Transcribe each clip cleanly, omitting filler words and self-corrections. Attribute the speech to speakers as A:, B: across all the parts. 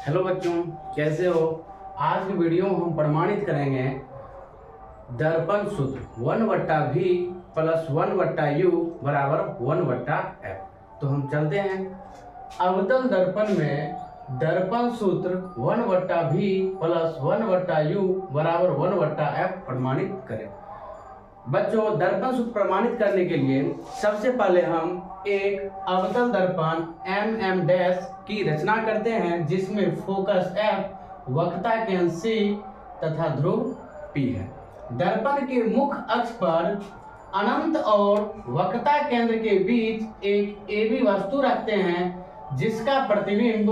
A: Hello बच्चों, कैसे हो। आज की वीडियो में हम प्रमाणित करेंगे दर्पण सूत्र 1/v प्लस 1/u बराबर 1/f। तो हम चलते हैं अवतल दर्पण में दर्पण सूत्र 1/v प्लस 1/u बराबर 1/f प्रमाणित करें। बच्चों, दर्पण सूत्र प्रमाणित करने के लिए सबसे पहले हम एक अवतल दर्पण mm डैश की रचना करते हैं, जिसमें फोकस F, वक्रता केंद्र C तथा ध्रुव P है। दर्पण के मुख्य अक्ष पर अनंत और वक्रता केंद्र के बीच एक AB वस्तु रखते हैं, जिसका प्रतिबिंब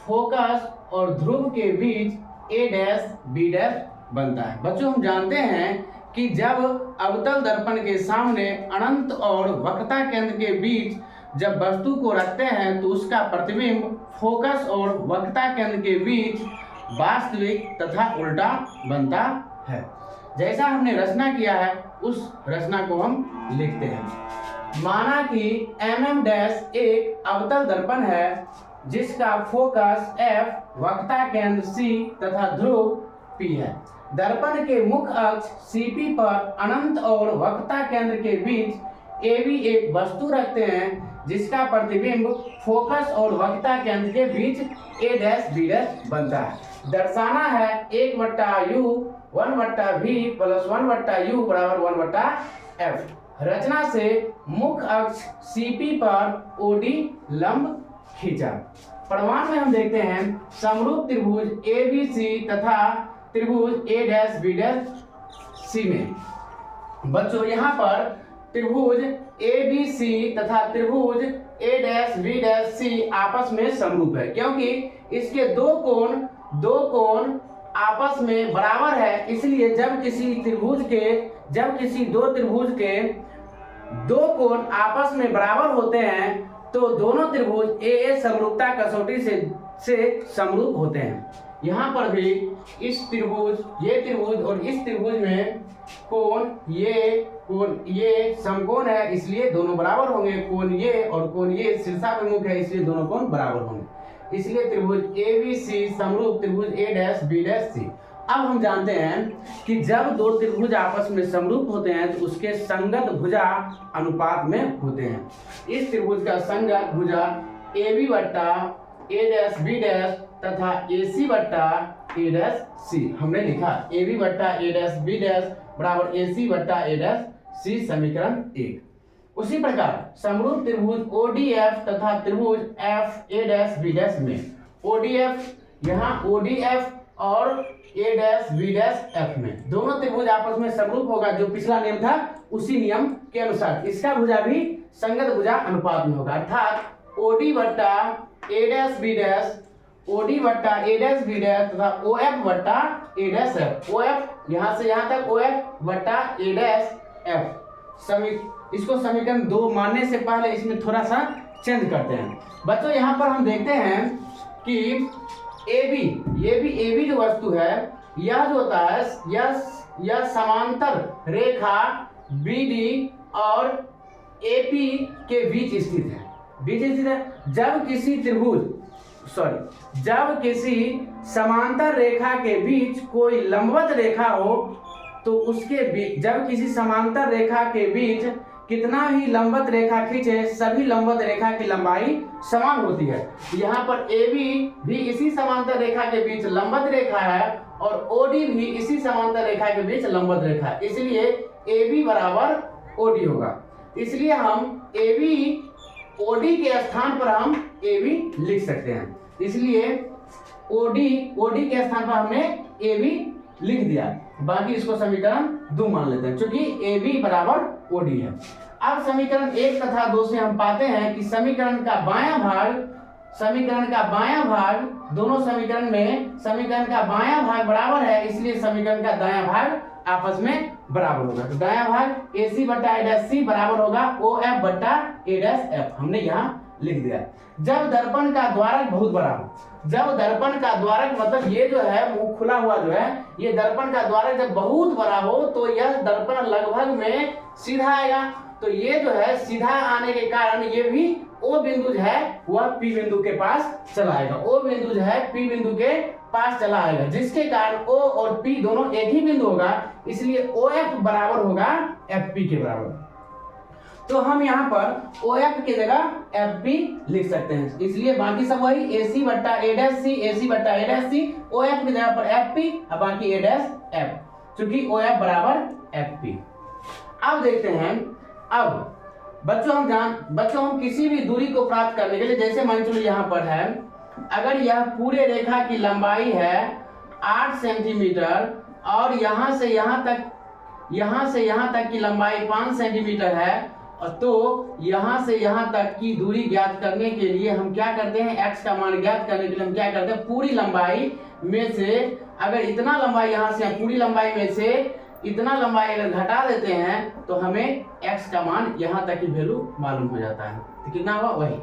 A: फोकस और ध्रुव के बीच A डैश B डैश बनता है। बच्चों, हम जानते हैं कि जब अवतल दर्पण के सामने अनंत और वक्रता केंद्र के बीच जब वस्तु को रखते हैं तो उसका प्रतिबिंब फोकस और वक्रता केंद्र के बीच वास्तविक तथा उल्टा बनता है। जैसा हमने रचना किया है उस रचना को हम लिखते हैं। माना कि mm डैश एक अवतल दर्पण है जिसका फोकस F, वक्रता केंद्र C तथा ध्रुव P है। दर्पण के मुख्य अक्ष CP पर अनंत और वक्रता केंद्र के बीच AB एक वस्तु रखते हैं, जिसका प्रतिबिंब फोकस और वक्रता केंद्र के बीच A डैश B डैश बनता है। दर्शाना है 1/u 1/v प्लस 1/u बराबर 1/f। रचना से मुख्य अक्ष CP पर OD लंब खींचा। प्रमाण में हम देखते हैं समरूप त्रिभुज ABC तथा त्रिभुज A dash B dash C में। बच्चों, यहाँ पर त्रिभुज ABC तथा त्रिभुज A dash B dash C आपस में समरूप है, क्योंकि इसके दो कोण आपस में बराबर है। इसलिए जब किसी दो त्रिभुज के दो कोण आपस में बराबर होते हैं तो दोनों त्रिभुज AA समरूपता कसौटी से समरूप होते हैं। यहाँ पर भी इस त्रिभुज, ये त्रिभुज और इस त्रिभुज में कोण ये समकोण है, इसलिए दोनों बराबर होंगे। कोण ये और कोण ये शीर्षाभिमुख है, इसलिए दोनों कोण बराबर होंगे। इसलिए त्रिभुज ABC समरूप त्रिभुज A dash B dash C। अब हम जानते हैं कि जब दो त्रिभुज आपस में समरूप होते हैं तो उसके संगत भुजा अनुपात में होते हैं। इस त्रिभुज का संगत भुजा AB बट्टा A डैश B डैश तथा AC बट्टा A डैश C हमने लिखा। AB बट्टा A डैश B डैश बराबर AC बट्टा A डैश C, समीकरण 1। उसी प्रकार समरूप त्रिभुज ODF तथा त्रिभुज FA डैश B डैश में ODF, यहाँ ODF और A dash B dash F में दोनों त्रिभुज आपस में समरूप होगा। जो पिछला नियम था उसी नियम के अनुसार इसका भुजा भी संगत भुजा अनुपात में होगा, अर्थात OD बट्टा A dash B dash OD बट्टा A डैश B डैश तथा OF बट्टा A डैश F। OF यहाँ से यहाँ तक OF बट्टा A डैश F। इसको समीकरण 2 मानने से पहले इसमें थोड़ा सा चेंज करते हैं। बच्चों, यहाँ पर हम देखते हैं कि AB जो वस्तु है, यह जो होता है यह समांतर रेखा BD और AP के बीच स्थित है। जब किसी समांतर रेखा के बीच कोई लंबवत रेखा हो तो उसके बीच, जब किसी समांतर रेखा के बीच कितना ही लंबवत रेखा खींचे, सभी लंबवत रेखा की लंबाई समान होती है। यहाँ पर AB भी इसी समांतर रेखा के बीच लंबवत रेखा है और OD भी इसी समांतर रेखा के बीच लंबवत रेखा है, इसलिए AB बराबर OD होगा। इसलिए हम OD के स्थान पर हम AB लिख सकते हैं। इसलिए OD के स्थान पर हमने AB लिख दिया। बाकी इसको समीकरण 2 मान लेते हैं, क्योंकि AB बराबर OD है। अब समीकरण 1 तथा 2 से हम पाते हैं कि समीकरण का बायां भाग दोनों समीकरण का बायां भाग बराबर है, इसलिए समीकरण का दायां भाग आपस में बराबर होगा। तो दायां भाग AC बट्टा A डैश C बराबर होगा OF बट्टा A डैश F। हमने यहाँ लिख दिया। जब दर्पण का द्वारक बहुत बड़ा हो, जब दर्पण का द्वारक मतलब ये जो है मुंह खुला हुआ जो है, ये दर्पण का द्वारक जब बहुत बड़ा हो तो यह दर्पण लगभग में सीधा आएगा। तो ये जो है सीधा आने के कारण ये भी ओ बिंदु जो है वह पी बिंदु के पास चला आएगा, ओ बिंदु जो है पी बिंदु के पास चला आएगा, जिसके कारण ओ और पी दोनों एक ही बिंदु होगा, इसलिए ओ एफ बराबर होगा एफ पी के बराबर। तो हम यहाँ पर ओ एफ की जगह एफ पी लिख सकते हैं, इसलिए बाकी सब वही ए सी बट्टा ए डैश सी, ए सी बट्टा ए डैश सी, ओ एफ की जगह पर एफ पी और बाकी ए डैश एफ, क्योंकि ओ एफ बराबर एफ पी। अब देखते हैं, अब बच्चों हम किसी भी दूरी को प्राप्त करने के लिए, जैसे मान चलो यहाँ पर है, अगर यह पूरे रेखा की लंबाई है 8 सेंटीमीटर और यहाँ से यहाँ तक की लंबाई 5 सेंटीमीटर है, तो यहाँ से यहाँ तक की दूरी ज्ञात करने के लिए हम क्या करते हैं, x का मान ज्ञात करने के लिए हम क्या करते हैं, पूरी लंबाई में से अगर इतना लंबाई यहाँ से पूरी लंबाई में से इतना लंबाई अगर घटा देते हैं तो हमें x का मान यहाँ तक की वैल्यू मालूम हो जाता है। तो कितना हुआ, वही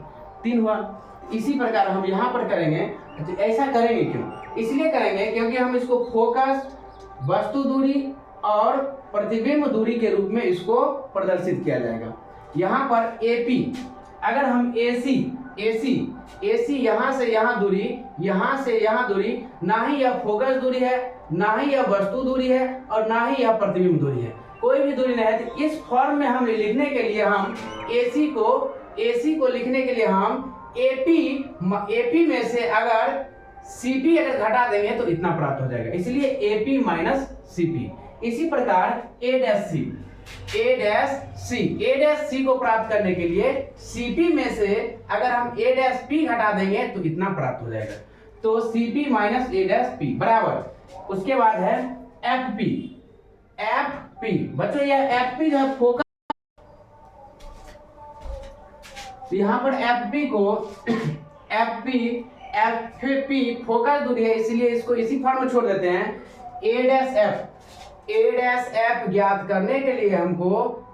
A: 3 हुआ। इसी प्रकार हम यहाँ पर करेंगे। तो ऐसा करेंगे क्यों, इसलिए करेंगे क्योंकि हम इसको फोकस, वस्तु दूरी और प्रतिबिंब दूरी के रूप में इसको प्रदर्शित किया जाएगा। यहाँ पर AP, अगर हम AC यहाँ से यहाँ दूरी, यहाँ से यहाँ दूरी, ना ही यह फोकस दूरी है, ना ही यह वस्तु दूरी है और ना ही यह प्रतिबिंब दूरी है, कोई भी दूरी नहीं है। तो इस फॉर्म में हम लिखने के लिए हम AC को लिखने के लिए हम AP में से अगर CP अगर घटा देंगे तो इतना प्राप्त हो जाएगा, इसलिए AP माइनस CP। इसी प्रकार A डैश सी को प्राप्त करने के लिए CP में से अगर हम A डैश P घटा देंगे तो इतना प्राप्त हो जाएगा, तो CP minus A dash P बराबर, उसके बाद है FP। बच्चों यह FP जो है फोकस, यहाँ पर FP फोकस दूरी है, इसलिए इसको इसी फॉर्म में छोड़ देते हैं। A डैश F ज्ञात करने के लिए हमको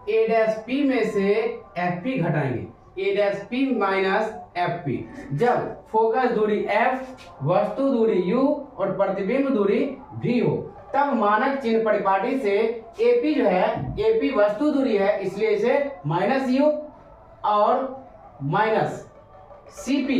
A: A डैश P में से FP घटाएंगे, A dash P minus FP। जब फोकस दूरी F, वस्तु दूरी U और प्रतिबिंब दूरी V हो, तब मानक चिन्ह परिपाटी से AP जो है, AP वस्तु दूरी है, इसलिए इसे माइनस U और माइनस CP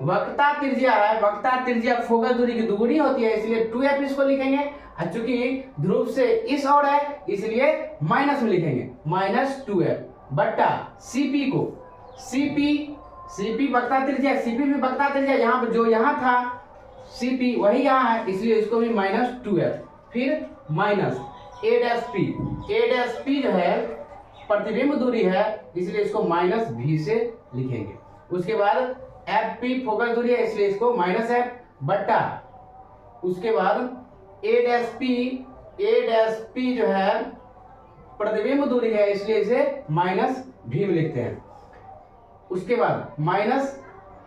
A: वक्रता त्रिज्या है, वक्रता त्रिज्या फोकस दूरी की दुगुनी होती है, इसलिए 2F इसको लिखेंगे। चूंकि ध्रुव से इस ओर है इसलिए माइनस में लिखेंगे, माइनस 2F बट्टा CP को CP वक्रता त्रिज्या, CP भी वक्रता त्रिज्या, यहाँ पर जो यहाँ था CP वही यहाँ है, इसलिए इसको भी माइनस 2F, फिर माइनस A डैश P जो है प्रतिबिंब दूरी है, इसलिए इसको माइनस V से लिखेंगे। उसके बाद FP फोकस दूरी है, इसलिए इसको माइनस F बट्टा, उसके बाद A डैश P जो है प्रतिबिंब दूरी है, इसलिए इसे माइनस V में लिखते हैं। उसके बाद माइनस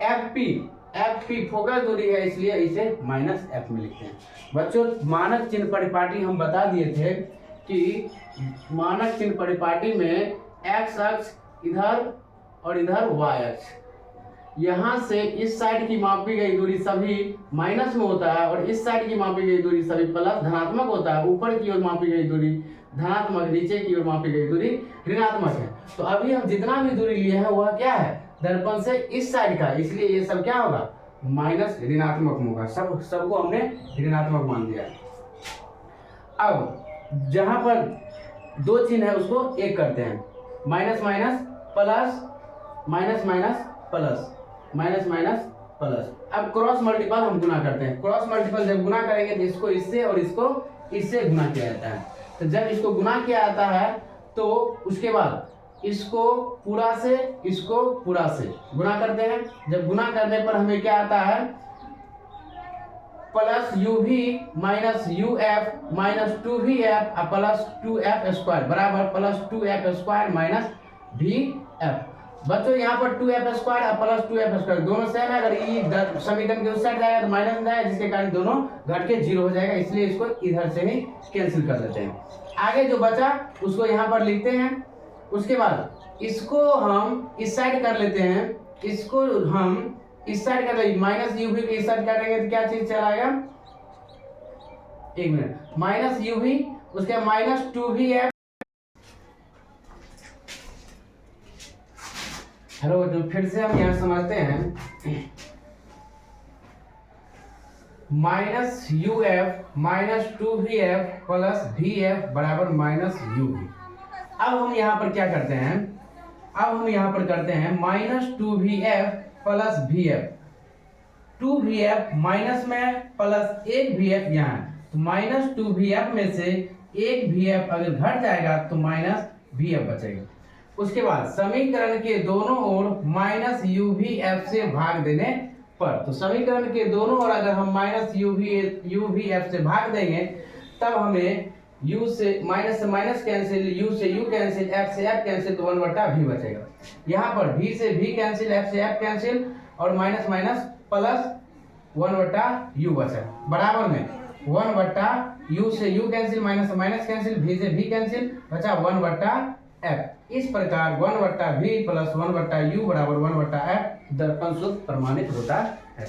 A: FP फोकस दूरी है, इसलिए इसे माइनस F में लिखते हैं। बच्चों मानक चिन्ह परिपाटी हम बता दिए थे कि मानक चिन्ह परिपाटी में x अक्ष इधर और इधर y अक्ष, यहाँ से इस साइड की मापी गई दूरी सभी माइनस में होता है और इस साइड की मापी गई दूरी सभी प्लस धनात्मक होता है। ऊपर की ओर मापी गई दूरी धनात्मक, नीचे की ओर मापी गई दूरी ऋणात्मक है। तो अभी हम जितना भी दूरी लिए हैं वह क्या है, दर्पण से इस साइड का, इसलिए ये सब क्या होगा, माइनस ऋणात्मक होगा। सबको हमने ऋणात्मक मान दिया। अब जहां पर दो चिन्ह है उसको एक करते हैं, minus minus plus, minus minus plus, minus minus plus. अब क्रॉस मल्टीपल हम गुना करते हैं। क्रॉस मल्टीपल जब गुना करेंगे तो इसको इससे और इसको इससे गुना किया जाता है। तो जब इसको गुना किया जाता है तो उसके बाद इसको पूरा से इसको पूरा से गुना करते हैं। जब गुना करने पर हमें क्या आता है, plus UV minus UF minus 2VF plus 2F square बराबर plus 2F square minus VF। बच्चों यहाँ पर 2F स्क्वायर और प्लस 2F स्क्वायर दोनों सेम है। अगर ये समीकरण के उस साइड जाएगा तो माइनस जाएगा, जिसके कारण दोनों घट के 0 हो जाएगा, इसलिए इसको इधर से ही कैंसिल कर देते हैं। आगे जो बचा उसको यहाँ पर लिखते हैं। उसके बाद इसको हम इस साइड कर लेते हैं, इसको हम इस साइड कर लेंगे, माइनस UV को इस साइड करेंगे तो क्या चीज चलाएगा, एक मिनट, माइनस UV उसके माइनस 2VF हेलो तो फिर से हम यहाँ समझते हैं minus U F minus 2vf plus vf बराबर माइनस यू वी। अब हम यहाँ पर क्या करते हैं, अब हम यहाँ पर करते हैं minus 2vf plus vf, 2vf minus में प्लस एक vf यहाँ है, तो माइनस 2vf में से एक vf अगर घट जाएगा तो माइनस vf बचेगा। उसके बाद समीकरण के दोनों ओर माइनस uvf से भाग देने पर, तो समीकरण के दोनों ओर अगर हम माइनस uvf से भाग देंगे तब हमें u से माइनस कैंसिल, u से u कैंसिल, f से f कैंसिल, तो 1/v बचेगा। यहाँ पर v से v कैंसिल, f से f कैंसिल और माइनस माइनस प्लस 1/u बचा, बराबर में 1/u से u cancel, minus minus cancel, v से v कैंसिल, बचा 1/f। इस प्रकार 1/v प्लस 1/u बराबर 1/f दर्पण सूत्र प्रमाणित होता है।